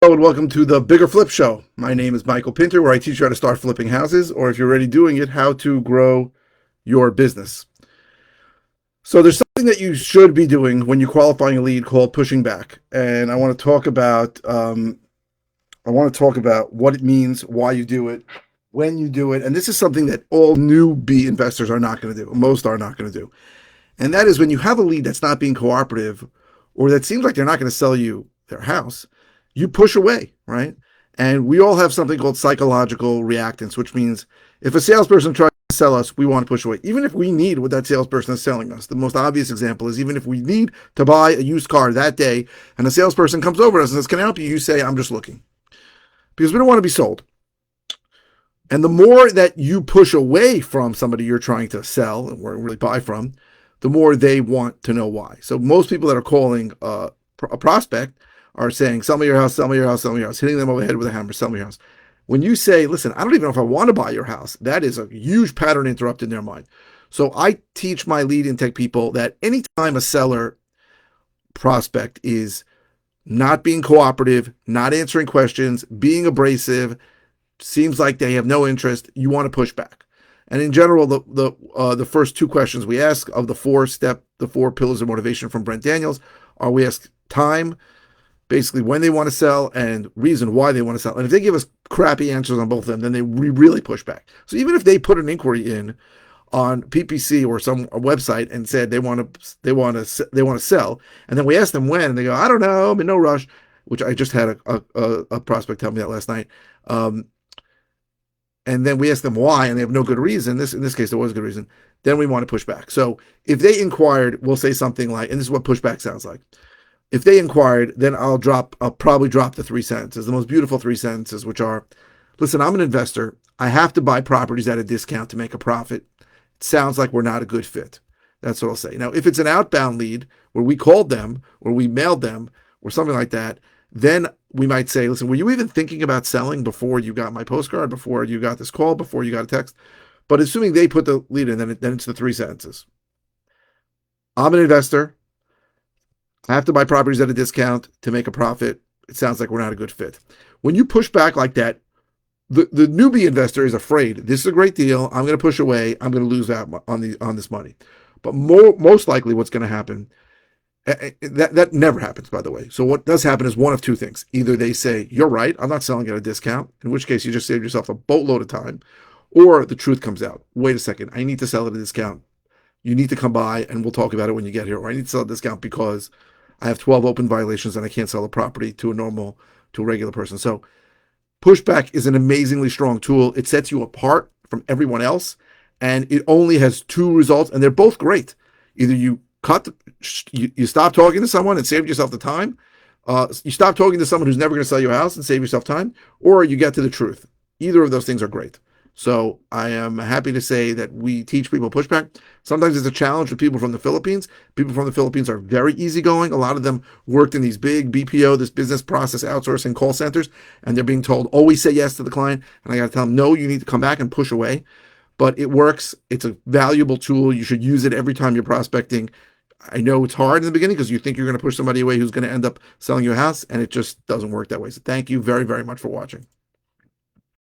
Hello and welcome to the Bigger Flip Show. My name is Michael Pinter, where I teach you how to start flipping houses, or if you're already doing it, how to grow your business. So there's something that you should be doing when you're qualifying a lead called pushing back, and I want to talk about what it means, why you do it, when you do it, and this is something that all newbie investors are not going to do. Most are not going to do, and that is when you have a lead that's not being cooperative, or that seems like they're not going to sell you their house. You push away, right? And we all have something called psychological reactance, which means if a salesperson tries to sell us, we want to push away, even if we need what that salesperson is selling us. The most obvious example is even if we need to buy a used car that day and a salesperson comes over to us and says, "Can I help you?" You say, "I'm just looking," because we don't want to be sold. And the more that you push away from somebody you're trying to sell or really buy from, the more they want to know why. So most people that are calling a prospect are saying, "Sell me your house, sell me your house, sell me your house," hitting them over the head with a hammer, "Sell me your house." When you say, "Listen, I don't even know if I want to buy your house," that is a huge pattern interrupt in their mind. So I teach my lead intake people that anytime a seller prospect is not being cooperative, not answering questions, being abrasive, seems like they have no interest, you want to push back. And in general, the first two questions we ask of the four pillars of motivation from Brent Daniels are we ask time, basically when they want to sell, and reason why they want to sell. And if they give us crappy answers on both of them, then we really push back. So even if they put an inquiry in on PPC or some website and said they want to sell, and then we ask them when, and they go, "I don't know, I'm in no rush," which I just had a prospect tell me that last night. And then we ask them why, and they have no good reason. In this case, there was a good reason. Then we want to push back. So if they inquired, we'll say something like, and this is what pushback sounds like. If they inquired, then I'll probably drop the three sentences, the most beautiful three sentences, which are, "Listen, I'm an investor. I have to buy properties at a discount to make a profit. It sounds like we're not a good fit." That's what I'll say. Now, if it's an outbound lead where we called them or we mailed them or something like that, then we might say, "Listen, were you even thinking about selling before you got my postcard, before you got this call, before you got a text?" But assuming they put the lead in, then it's the three sentences. "I'm an investor. I have to buy properties at a discount to make a profit. It sounds like we're not a good fit." When you push back like that, the newbie investor is afraid. This is a great deal. I'm going to push away. I'm going to lose out on this money. But most likely what's going to happen, that never happens, by the way. So what does happen is one of two things. Either they say, "You're right, I'm not selling at a discount," in which case you just saved yourself a boatload of time. Or the truth comes out. "Wait a second, I need to sell at a discount. You need to come by and we'll talk about it when you get here." Or, "I need to sell at a discount because I have 12 open violations and I can't sell a property to a regular person." So pushback is an amazingly strong tool. It sets you apart from everyone else, and it only has two results, and they're both great. Either you stop talking to someone and save yourself the time. You stop talking to someone who's never going to sell you a house and save yourself time, or you get to the truth. Either of those things are great. So I am happy to say that we teach people pushback. Sometimes it's a challenge with people from the Philippines. People from the Philippines are very easygoing. A lot of them worked in these big BPO, this business process outsourcing call centers, and they're being told, always say yes to the client. And I got to tell them, no, you need to come back and push away. But it works. It's a valuable tool. You should use it every time you're prospecting. I know it's hard in the beginning because you think you're going to push somebody away who's going to end up selling you a house, and it just doesn't work that way. So thank you very, very much for watching.